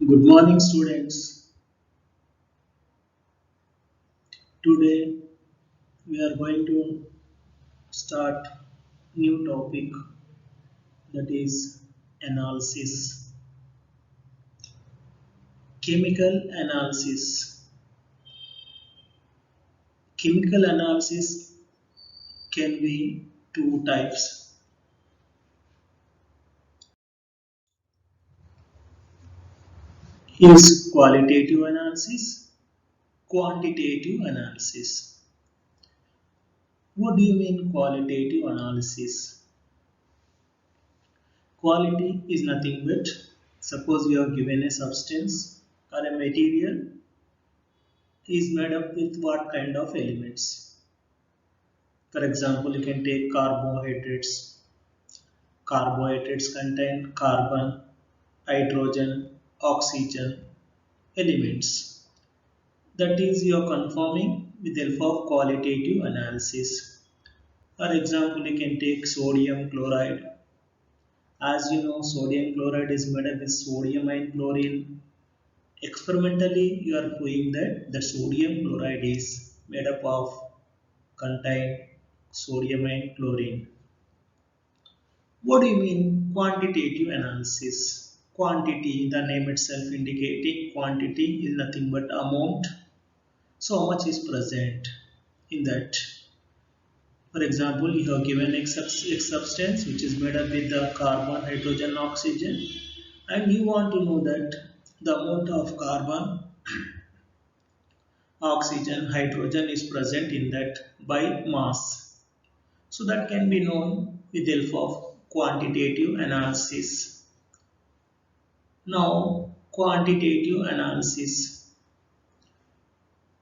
Good morning, students. Today we are going to start new topic, that is analysis. Chemical analysis. Chemical analysis can be two types. Is qualitative analysis, quantitative analysis. What do you mean qualitative analysis? Quality is nothing but, suppose you are given a substance or a material is made up with what kind of elements. For example, you can take carbohydrates. Carbohydrates contain carbon, hydrogen, oxygen elements. That is, you are confirming with the help of qualitative analysis. For example, you can take sodium chloride. As you know, sodium chloride is made up with sodium and chlorine. Experimentally, you are proving that the sodium chloride is made up of contain sodium and chlorine. What do you mean quantitative analysis? Quantity, the name itself indicating quantity is nothing but amount. So how much is present in that? For example, you have given X substance which is made up with the carbon, hydrogen, oxygen, and you want to know that the amount of carbon, oxygen, hydrogen is present in that by mass. So that can be known with the help of quantitative analysis. Now, quantitative analysis,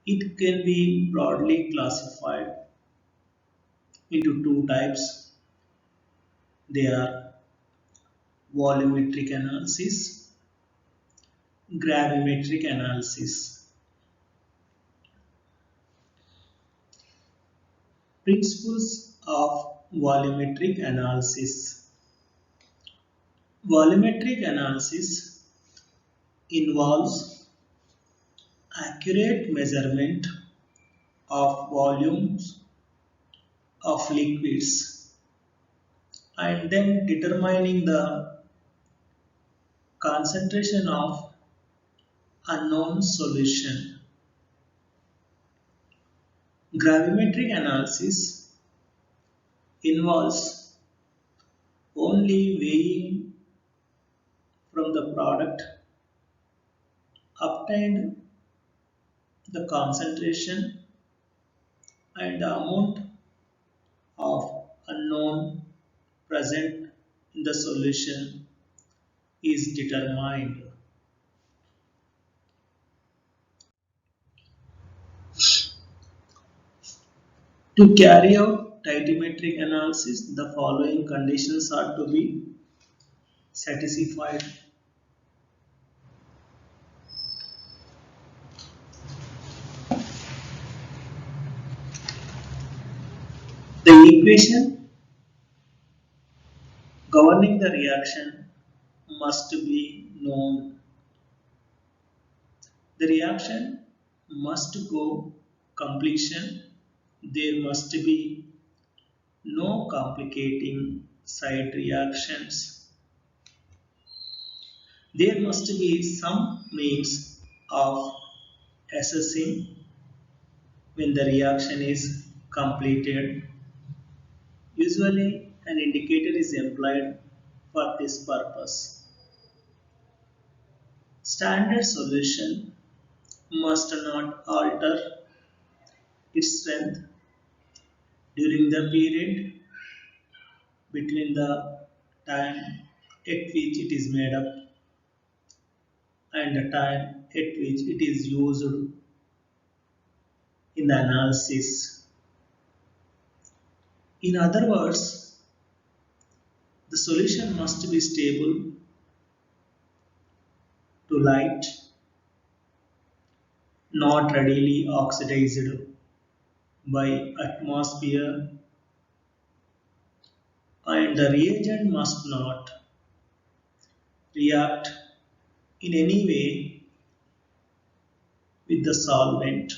it can be broadly classified into two types. They are volumetric analysis, gravimetric analysis. Principles of volumetric analysis. Volumetric analysis involves accurate measurement of volumes of liquids and then determining the concentration of unknown solution. Gravimetric analysis involves only weighing from the product obtained the concentration and the amount of unknown present in the solution is determined. To carry out titrimetric analysis, the following conditions are to be satisfied. The equation governing the reaction must be known. The reaction must go completion. There must be no complicating side reactions. There must be some means of assessing when the reaction is completed. Usually, an indicator is employed for this purpose. Standard solution must not alter its strength during the period between the time at which it is made up and the time at which it is used in the analysis. In other words, the solution must be stable to light, not readily oxidized by atmosphere, and the reagent must not react in any way with the solvent.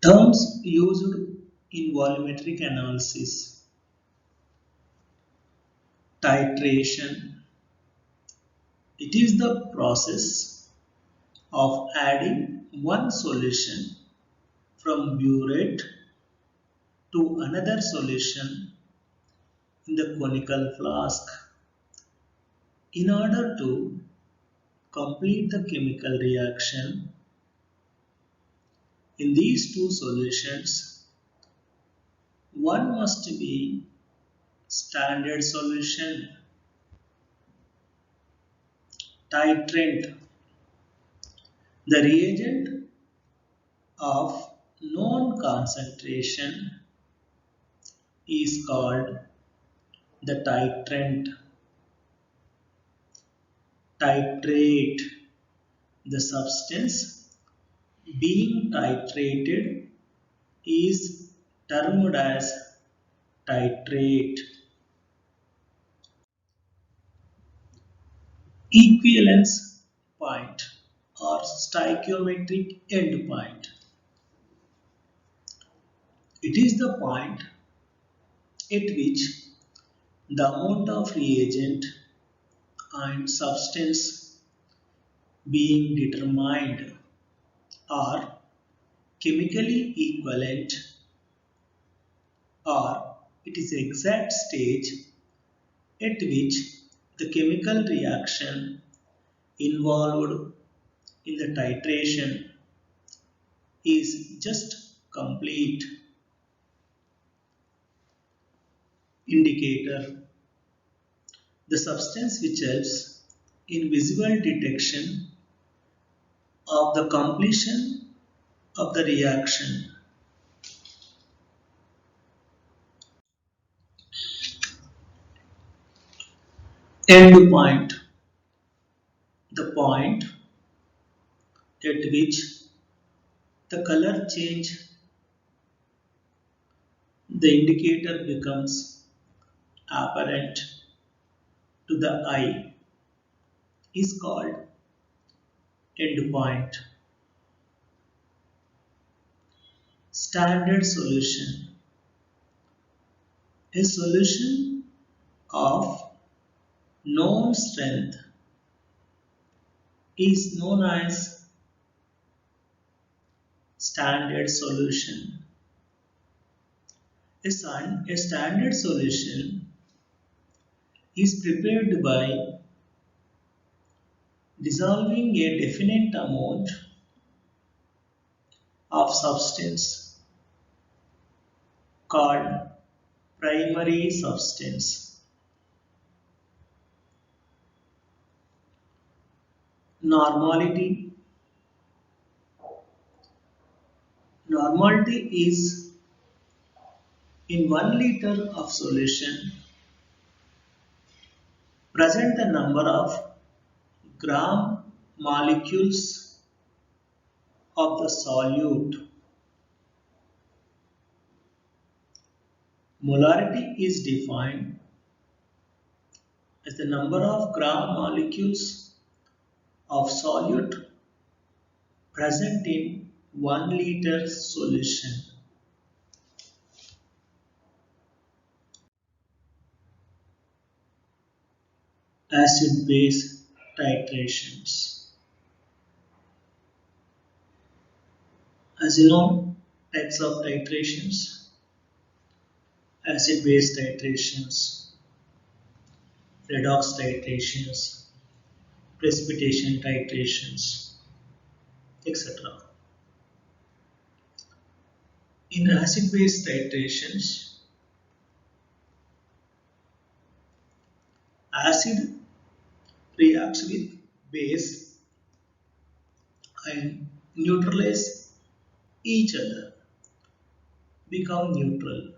Terms used in volumetric analysis: titration. It is the process of adding one solution from burette to another solution in the conical flask in order to complete the chemical reaction. In these two solutions, one must be standard solution, titrant. The reagent of known concentration is called the titrant. Titrate. The substance being titrated is termed as titrate. Equivalence point or stoichiometric endpoint. It is the point at which the amount of reagent and substance being determined are chemically equivalent, or it is the exact stage at which the chemical reaction involved in the titration is just complete. Indicator. The substance which helps in visual detection of the completion of the reaction. End point. The point at which the color change, the indicator becomes apparent to the eye, is called end point. Standard solution. A solution of known strength is known as standard solution. A standard solution is prepared by dissolving a definite amount of substance called primary substance. Normality. Normality is in 1 liter of solution present the number of gram molecules of the solute. Molarity is defined as the number of gram molecules of solute present in 1 liter solution. Acid-base titrations. As you know, types of titrations: acid-base titrations, redox titrations, precipitation titrations, etc. In acid-base titrations, acid reacts with base and neutralize each other, become neutral.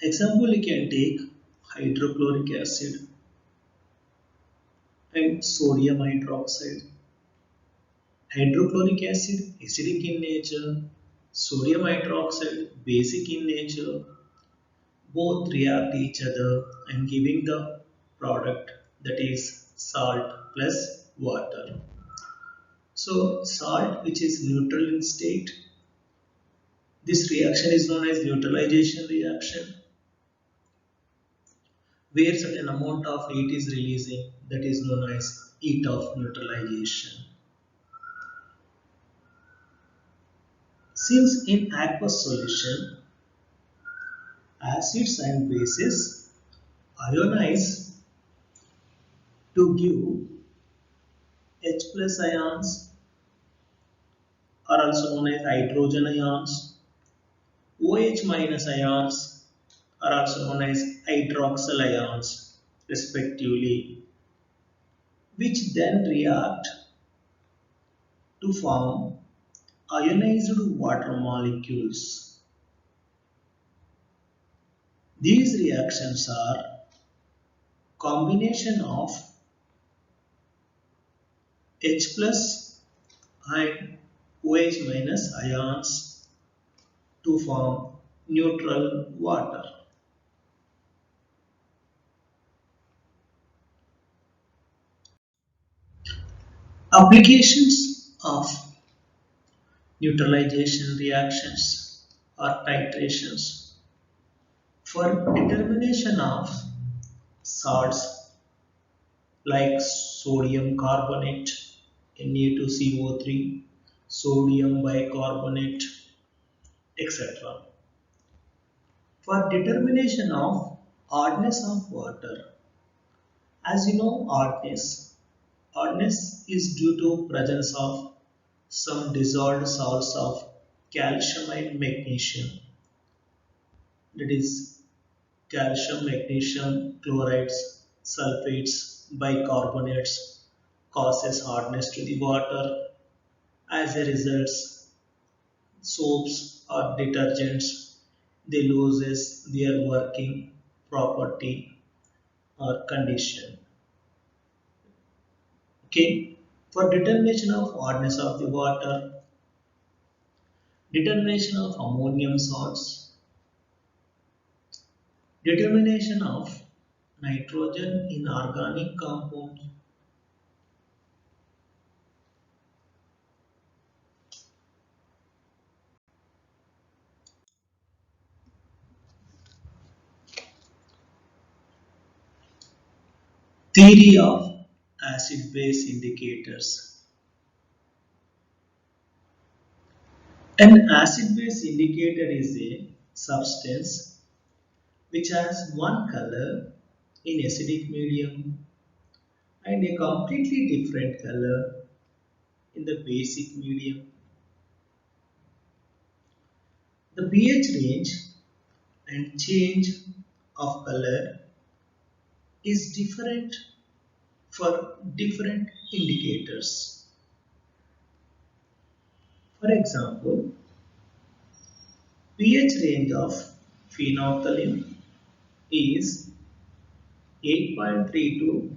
Example, you can take hydrochloric acid and sodium hydroxide. Hydrochloric acid acidic in nature, sodium hydroxide basic in nature. both react each other and giving the product, that is salt plus water. So salt, which is neutral in state, this reaction is known as neutralization reaction, where certain amount of heat is releasing, that is known as heat of neutralization. Since in aqueous solution, acids and bases ionize to give H plus ions, are also known as hydrogen ions. OH minus ions are also known as hydroxyl ions, respectively, which then react to form ionized water molecules. These reactions are combination of H plus and OH minus ions to form neutral water. Applications of neutralization reactions or titrations. For determination of salts like sodium carbonate Na2CO3, sodium bicarbonate, etc. For determination of hardness of water, as you know, hardness is due to presence of some dissolved salts of calcium and magnesium, that is calcium, magnesium, chlorides, sulfates, bicarbonates causes hardness to the water. As a result, soaps or detergents, they loses their working property or condition. Okay, for determination of hardness of the water, determination of ammonium salts, determination of nitrogen in organic compounds, theory of acid base indicators. An acid base indicator is a substance which has one color in acidic medium and a completely different color in the basic medium. The pH range and change of color is different for different indicators. For example, pH range of phenolphthalein is 8.3 to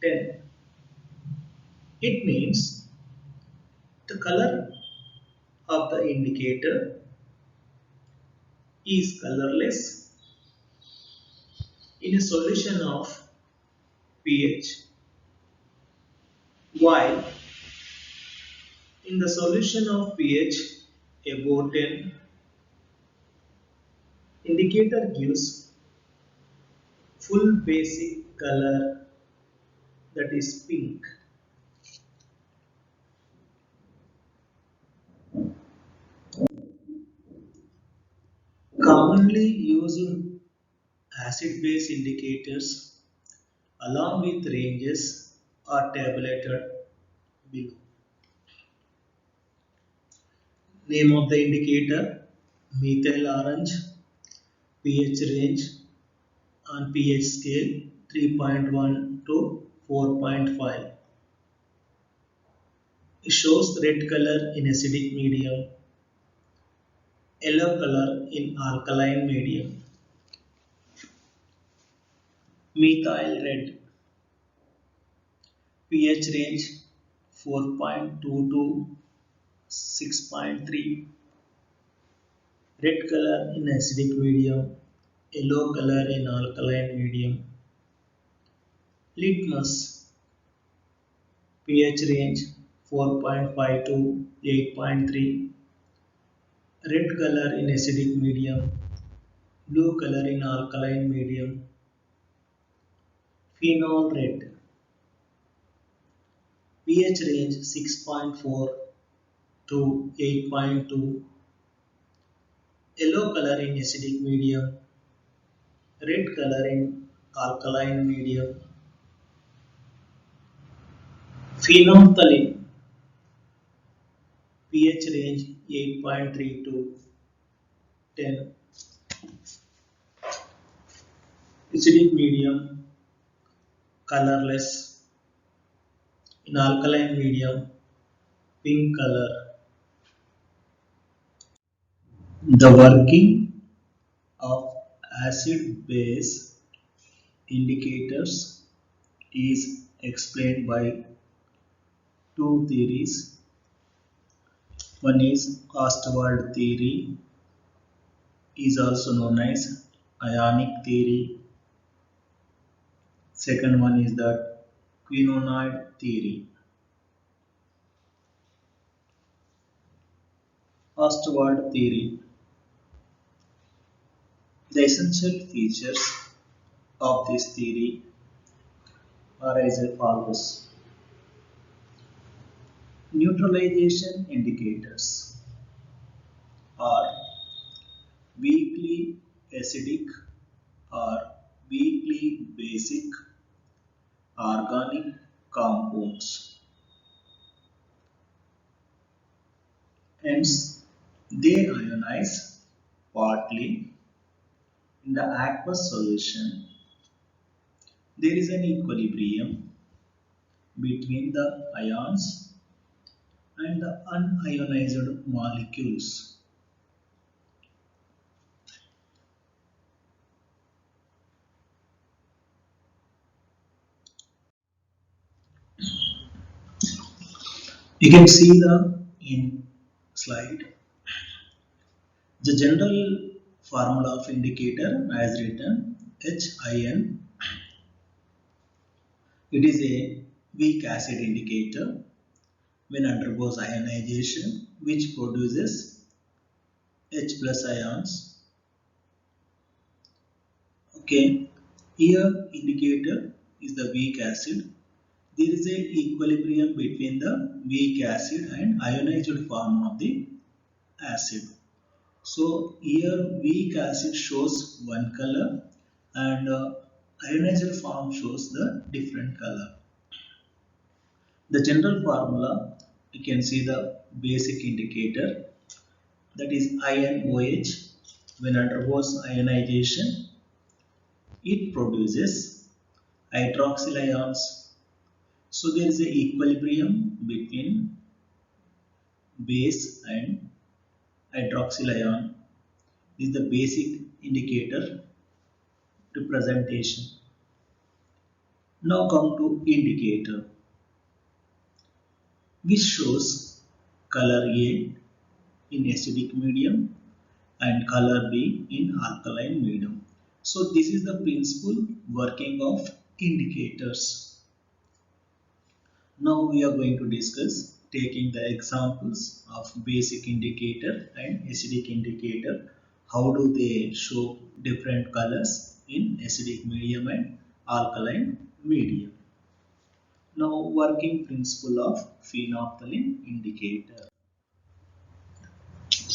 10. It means the color of the indicator is colorless in a solution of pH, while in the solution of pH above 10, indicator gives full basic color, that is pink. Commonly used acid base indicators along with ranges are tabulated below. Name of the indicator: methyl orange, pH range on pH scale 3.1 to 4.5. It shows red color in acidic medium, yellow color in alkaline medium. Methyl red, pH range 4.2 to 6.3. Red color in acidic medium, yellow color in alkaline medium, litmus, pH range 4.5 to 8.3, red color in acidic medium, blue color in alkaline medium, phenol red, pH range 6.4 to 8.2, yellow color in acidic medium, red color in alkaline medium, phenolphthalein, pH range 8.3 to 10, acidic medium, colorless, in alkaline medium, pink color. The working of acid base indicators is explained by two theories. One is Ostwald theory, is also known as ionic theory. Second one is the Quinonoid theory. Ostwald theory. The essential features of this theory are as follows. Neutralization indicators are weakly acidic or weakly basic organic compounds. Hence, they ionize partly in the aqueous solution. There is an equilibrium between the ions and the unionized molecules. You can see the in slide. The general formula of indicator as written HIN. It is a weak acid indicator when undergoes ionization which produces H plus ions. Okay, here indicator is the weak acid. There is a equilibrium between the weak acid and ionized form of the acid. So here weak acid shows one color and ionized form shows the different color. The general formula, you can see the basic indicator, that is INOH. When undergoes ionization, it produces hydroxyl ions. So there is a equilibrium between base and hydroxyl ion. This is the basic indicator representation. Now come to indicator, which shows color A in acidic medium and color B in alkaline medium. So this is the principal working of indicators. Now we are going to discuss taking the examples of basic indicator and acidic indicator. How do they show different colors in acidic medium and alkaline medium? Now working principle of phenolphthalein indicator.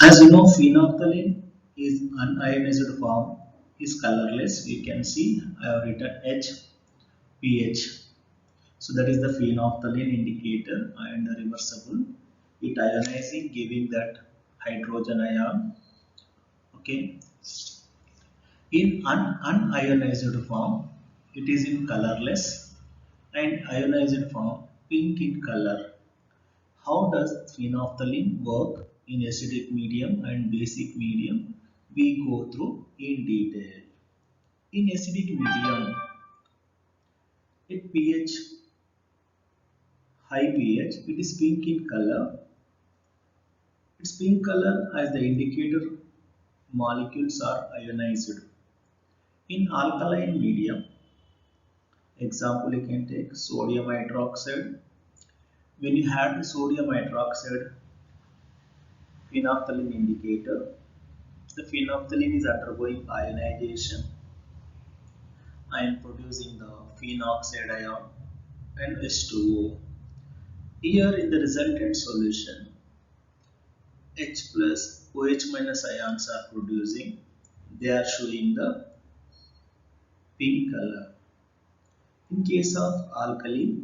As you know, phenolphthalein is unionized form, is colorless. You can see I have written H, pH. So that is the phenolphthalein indicator and reversible. It ionizing, giving that hydrogen ion. Okay. In unionized form, it is in colorless, and ionized form pink in color. How does phenolphthalein work in acidic medium and basic medium? We go through in detail. In acidic medium, at pH, high pH, it is pink in color. Its pink color as the indicator molecules are ionized. In alkaline medium, example you can take sodium hydroxide. When you have the sodium hydroxide phenolphthalein indicator, the phenolphthalein is undergoing ionization and producing the phenoxide ion and H2O. Here in the resultant solution, H plus OH minus ions are producing. They are showing the pink color. In case of alkali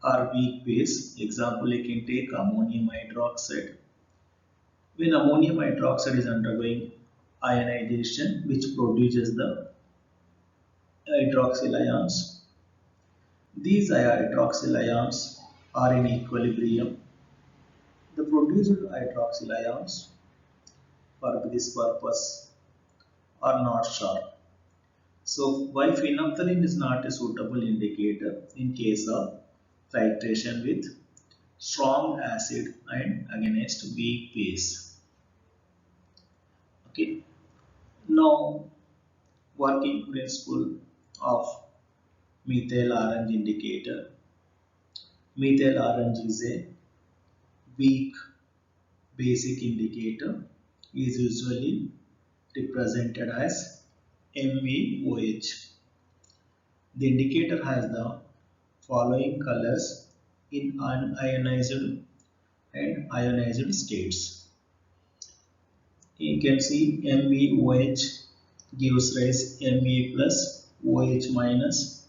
or weak base, example you can take ammonium hydroxide. When ammonium hydroxide is undergoing ionization, which produces the hydroxyl ions, these hydroxyl ions are in equilibrium. The produced hydroxyl ions for this purpose are not sharp. So, why phenolphthalein is not a suitable indicator in case of titration with strong acid and against weak base. Okay. Now, working principle of methyl orange indicator. Methyl orange is a weak basic indicator, is usually represented as MEOH. The indicator has the following colors in unionized and ionized states. You can see MEOH gives rise Me plus OH minus.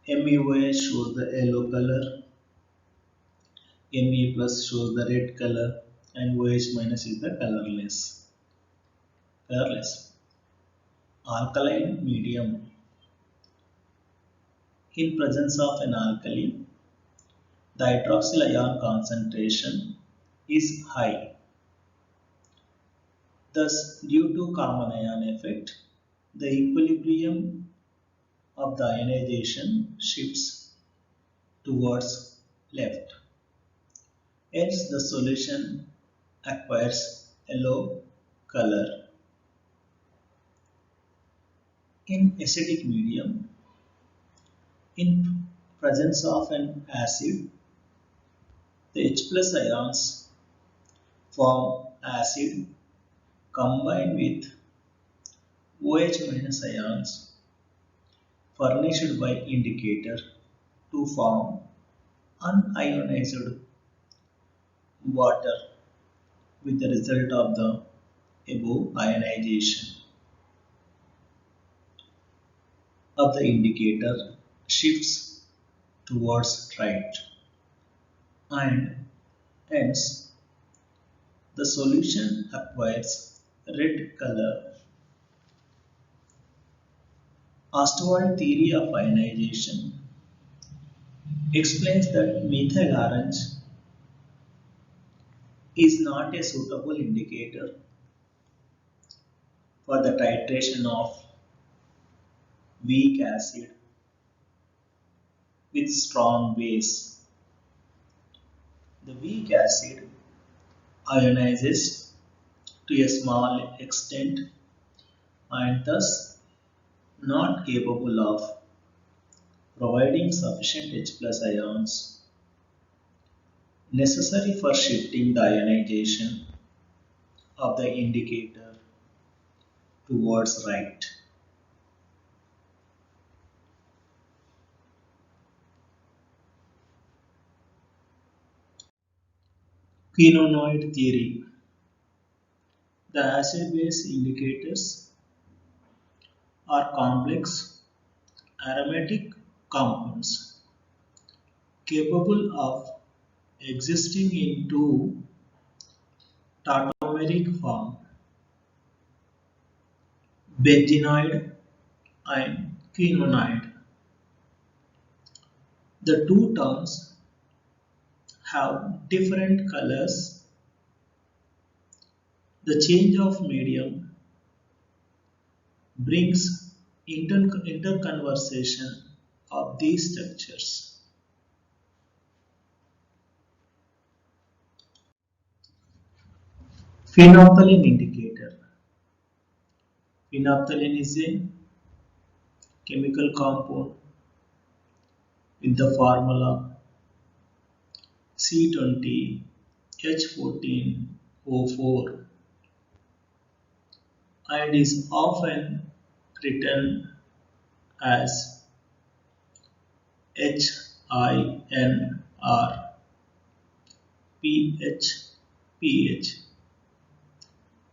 MEOH shows the yellow color, Me plus shows the red color, and OH minus is the colorless. Alkaline medium. In presence of an alkali, the hydroxyl ion concentration is high. Thus, due to common ion effect, the equilibrium of the ionization shifts towards left. Hence, the solution acquires yellow color. In acidic medium, in presence of an acid, the H plus ions form acid combined with OH minus ions furnished by indicator to form unionized water with the result of the above ionization of the indicator shifts towards right, and hence the solution acquires red color. Ostwald theory of ionization explains that methyl orange is not a suitable indicator for the titration of weak acid with strong base. The weak acid ionizes to a small extent and thus not capable of providing sufficient H plus ions necessary for shifting the ionization of the indicator towards right. Quinonoid theory. The acid-base indicators are complex aromatic compounds capable of existing in two tautomeric form, benzenoid and quinonoid. The two terms have different colors. The change of medium brings interconversation of these structures. Phenolphthalein indicator. Phenolphthalein is a chemical compound with the formula C20H14O4 and is often written as HINR PH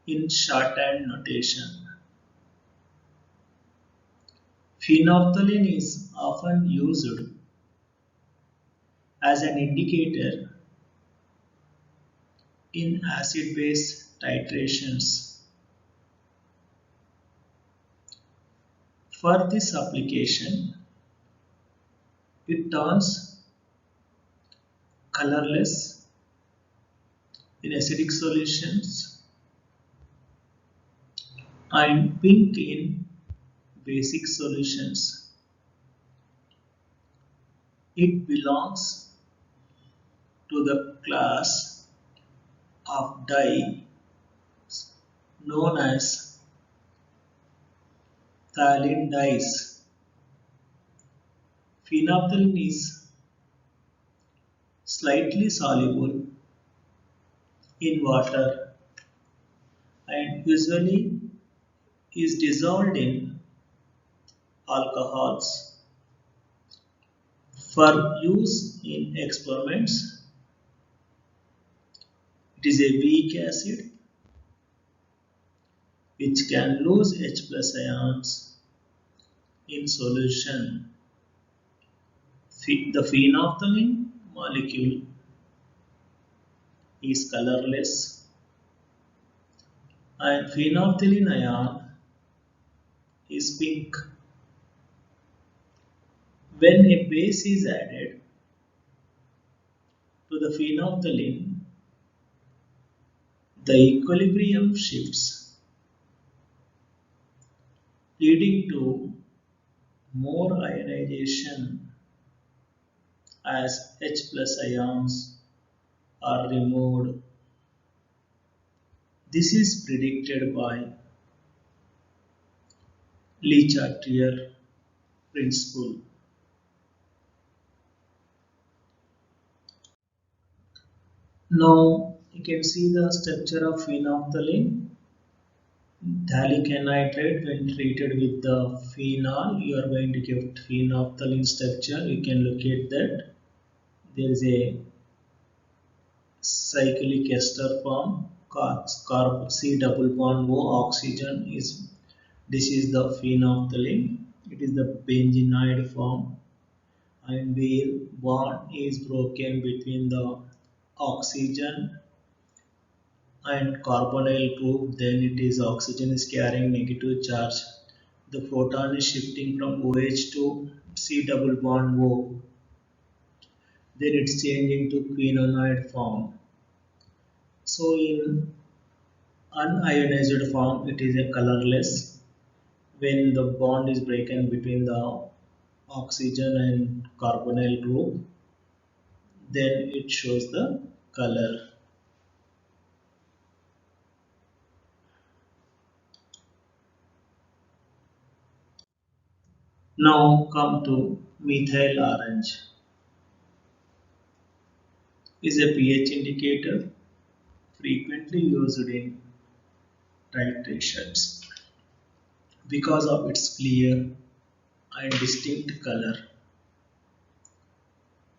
in shorthand notation. Phenolphthalein is often used as an indicator in acid-base titrations. For this application, it turns colorless in acidic solutions and pink in basic solutions. It belongs to the class of dye known as phthalene dyes. Phenolphthalein is slightly soluble in water and usually is dissolved in alcohols. For use in experiments, it is a weak acid which can lose H plus ions in solution. The phenolphthalein molecule is colorless and phenolphthalein ion is pink. When a base is added to the phenolphthalein, the equilibrium shifts, leading to more ionization as H plus ions are removed. This is predicted by Le-Chartier principle. Now you can see the structure of phenolphthalein. Phthalic anhydride, when treated with the phenol, you are going to get phenolphthalein structure. You can look at that. There is a cyclic ester form, C double bond O, oxygen is, this is the phenolphthalein. It is the benzenoid form, and where bond is broken between the oxygen and carbonyl group, then it is oxygen is carrying negative charge. The proton is shifting from OH to C double bond O. Then it's changing to quinonoid form. So in unionized form, it is a colorless. When the bond is broken between the oxygen and carbonyl group, then it shows the color. Now come to methyl orange. Is a pH indicator frequently used in titrations because of its clear and distinct color.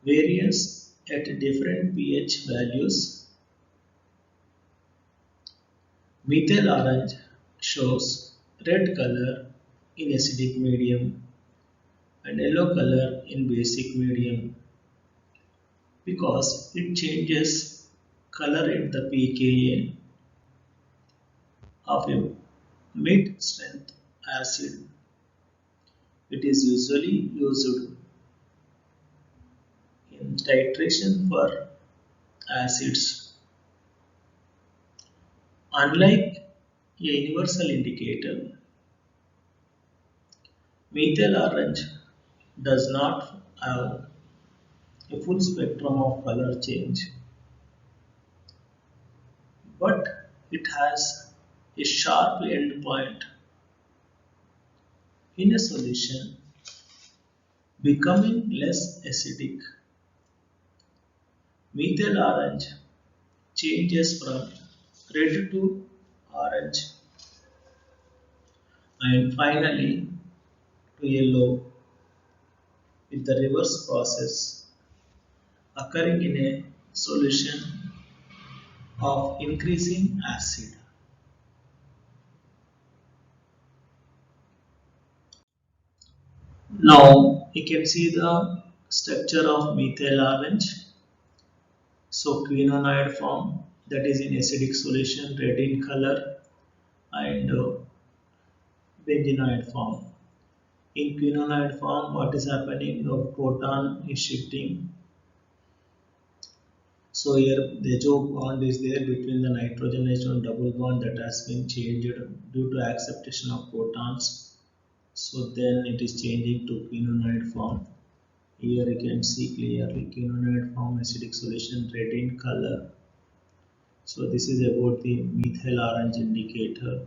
Variance at different pH values. Methyl orange shows red color in acidic medium and yellow color in basic medium because it changes color at the pKa of a mid-strength acid. It is usually used in titration for acids. Unlike a universal indicator, methyl orange does not have a full spectrum of color change, but it has a sharp end point in a solution becoming less acidic. Methyl orange changes from red to orange and finally to yellow with the reverse process occurring in a solution of increasing acid. Now you can see the structure of methyl orange. So quinonoid form, that is in acidic solution, red in color, and benzenoid form. In quinonoid form, what is happening? The proton is shifting. So here the joke bond is there between the nitrogen H1 double bond that has been changed due to acceptation of protons. So then it is changing to quinonoid form. Here you can see clearly quinonoid form, acidic solution, red in color. So this is about the methyl orange indicator.